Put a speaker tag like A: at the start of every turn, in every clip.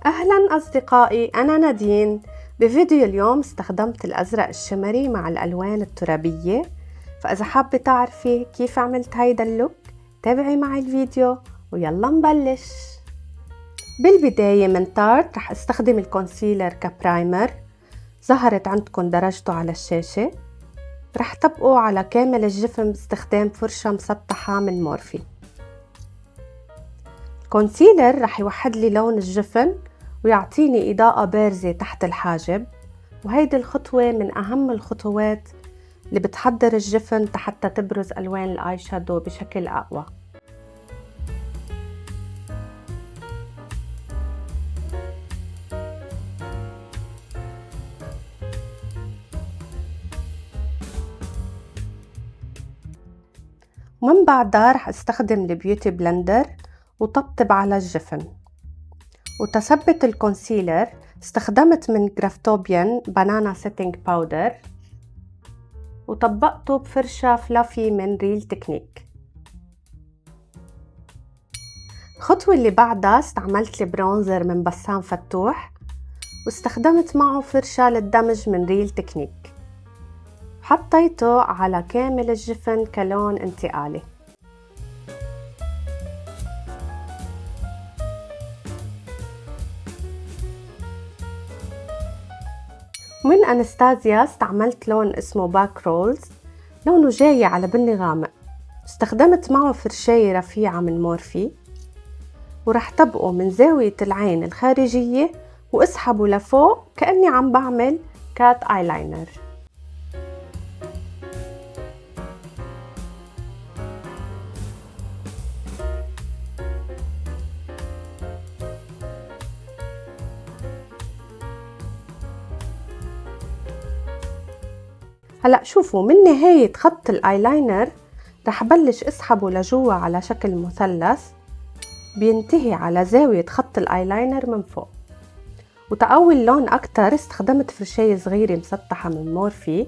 A: أهلاً أصدقائي، أنا نادين. بفيديو اليوم استخدمت الأزرق الشمري مع الألوان الترابية، فإذا حابة تعرفي كيف عملت هيدا اللوك تابعي معي الفيديو ويلا نبلش. بالبداية من تارت رح استخدم الكونسيلر كبرايمر، ظهرت عندكم درجته على الشاشة. رح طبقه على كامل الجفن باستخدام فرشة مسطحة من مورفي. الكونسيلر رح يوحد لي لون الجفن ويعطيني إضاءة بارزة تحت الحاجب، وهيدي الخطوة من أهم الخطوات اللي بتحضر الجفن حتى تبرز ألوان الآي شادو بشكل أقوى. ومن بعدها رح استخدم البيوتي بلندر وطبطب على الجفن. وتثبت الكونسيلر استخدمت من جرافتوبيان بانانا سيتينج باودر وطبقته بفرشة فلافي من ريل تكنيك. الخطوة اللي بعدها استعملت البرونزر من بسام فتوح واستخدمت معه فرشة للدمج من ريل تكنيك، حطيته على كامل الجفن كلون انتقالي. من أنستازيا استعملت لون اسمه باك رولز، لونه جاي على بني غامق، استخدمت معه فرشاية رفيعة من مورفي ورح طبقه من زاوية العين الخارجية واسحبه لفوق كأني عم بعمل كات ايلاينر. هلأ شوفوا من نهاية خط الايلاينر رح بلش اسحبه لجوا على شكل مثلث بينتهي على زاوية خط الايلاينر من فوق. وتقوي اللون أكتر استخدمت فرشاية صغيرة مسطحة من مورفي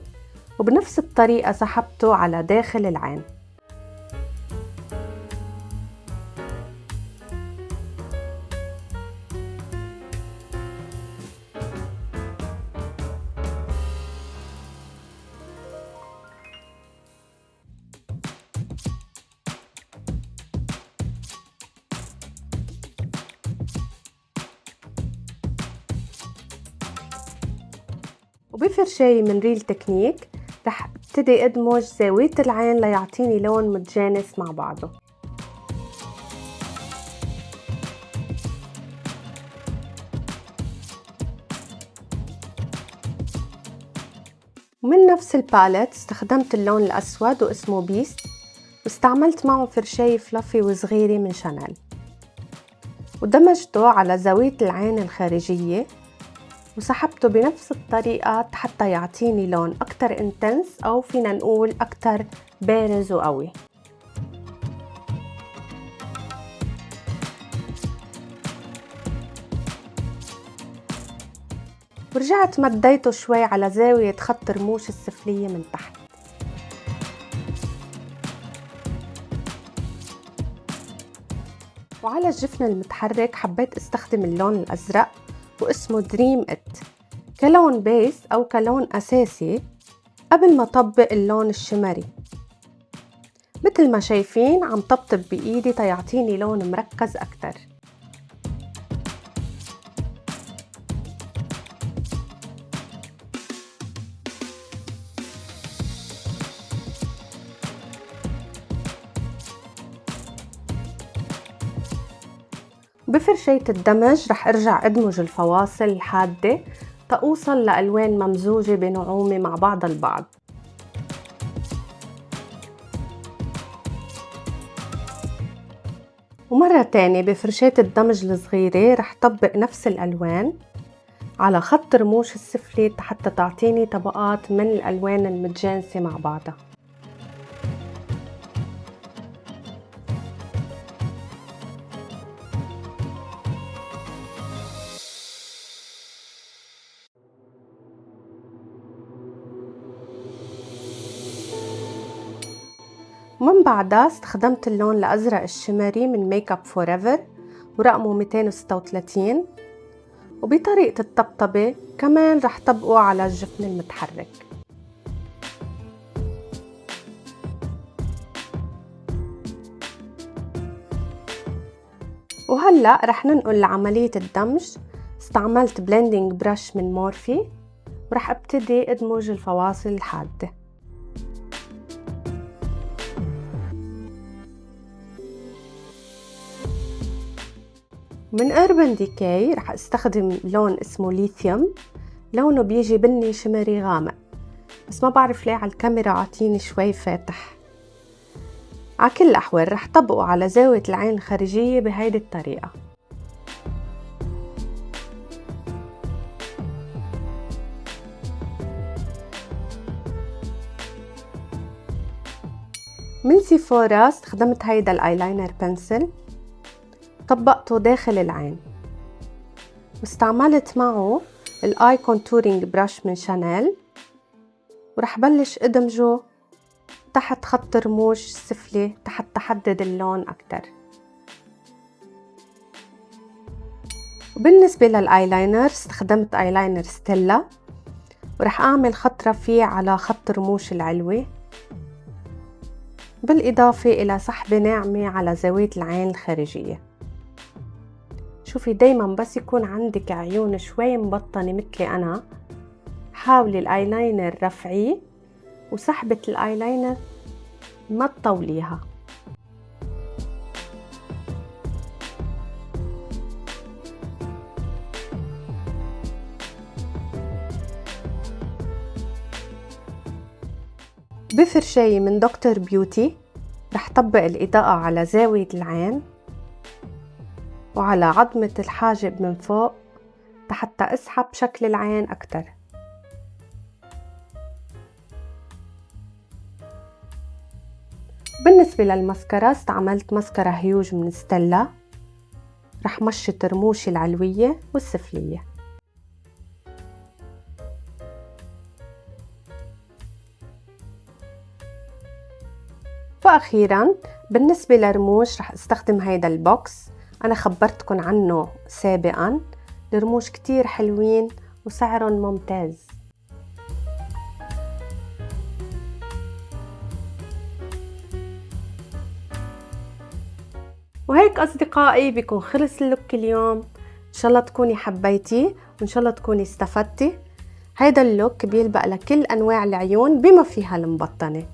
A: وبنفس الطريقة سحبته على داخل العين. وبفرشاية من ريل تكنيك رح ابتدي ادمج زاوية العين ليعطيني لون متجانس مع بعضه. ومن نفس الباليت استخدمت اللون الأسود واسمه بيست واستعملت معه فرشاية فلافي وصغيرة من شانيل ودمجته على زاوية العين الخارجية وسحبته بنفس الطريقة حتى يعطيني لون أكتر انتنس أو فينا نقول أكتر بارز وقوي. ورجعت مديته شوي على زاوية خط رموش السفلية من تحت. وعلى الجفن المتحرك حبيت استخدم اللون الأزرق واسمه دريم ات كلون بيس أو كلون أساسي قبل ما طبق اللون الشمري. مثل ما شايفين عم طبطب بإيدي تيعطيني لون مركز أكتر. بفرشاية الدمج رح ارجع ادمج الفواصل الحادة تأوصل لألوان ممزوجة بنعومة مع بعض البعض. ومرة تانية بفرشاية الدمج الصغيرة رح طبق نفس الألوان على خط رموش السفلي حتى تعطيني طبقات من الألوان المتجانسة مع بعضها. ومن بعدها استخدمت اللون الأزرق الشمري من ميك اب فور ايفر ورقمه 236 وبطريقة الطبطبة كمان رح طبقه على الجفن المتحرك. وهلأ رح ننقل لعملية الدمج. استعملت بلندنج برش من مورفي ورح ابتدي ادمج الفواصل الحادة. من أوربان ديكاي رح استخدم لون اسمه ليثيوم، لونه بيجي بني شمري غامق، بس ما بعرف ليه على الكاميرا عاطيني شوي فاتح. على كل الأحوال رح طبقه على زاوية العين الخارجية بهيدي الطريقة. من سيفورا استخدمت هيدا الايلاينر بنسل، طبقته داخل العين، واستعملت معه الاي كونتورينج براش من شانيل، ورح بلش ادمجه تحت خط رموش السفلي تحت تحدد اللون اكتر. وبالنسبة للايلاينر استخدمت ايلاينر ستيلا، ورح اعمل خط رفيع على خط رموش العلوي، بالإضافة إلى سحبة ناعمة على زاوية العين الخارجية. شوفي دايما بس يكون عندك عيون شوي مبطنة مثلي أنا، حاولي الآيلاينر رفعيه وسحبة الآيلاينر ما تطوليها. بفرشاية من دكتور بيوتي رح طبق الإضاءة على زاوية العين وعلى عظمة الحاجب من فوق حتى أسحب شكل العين أكتر. بالنسبة للماسكارا استعملت ماسكارا هيوج من ستيلا، رح مشط رموشي العلوية والسفلية. وأخيراً بالنسبة لرموش رح استخدم هيدا البوكس، أنا خبرتكن عنه سابقاً، الرموش كتير حلوين وسعرهم ممتاز. وهيك أصدقائي بيكون خلص اللوك اليوم. إن شاء الله تكوني حبيتيه وإن شاء الله تكوني استفدتي. هيدا اللوك بيلبق لكل أنواع العيون بما فيها المبطنة.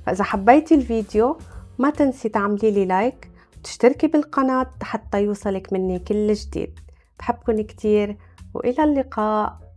A: فإذا حبيتي الفيديو ما تنسي تعملي لي لايك وتشتركي بالقناة حتى يوصلك مني كل جديد. بحبكن كتير وإلى اللقاء.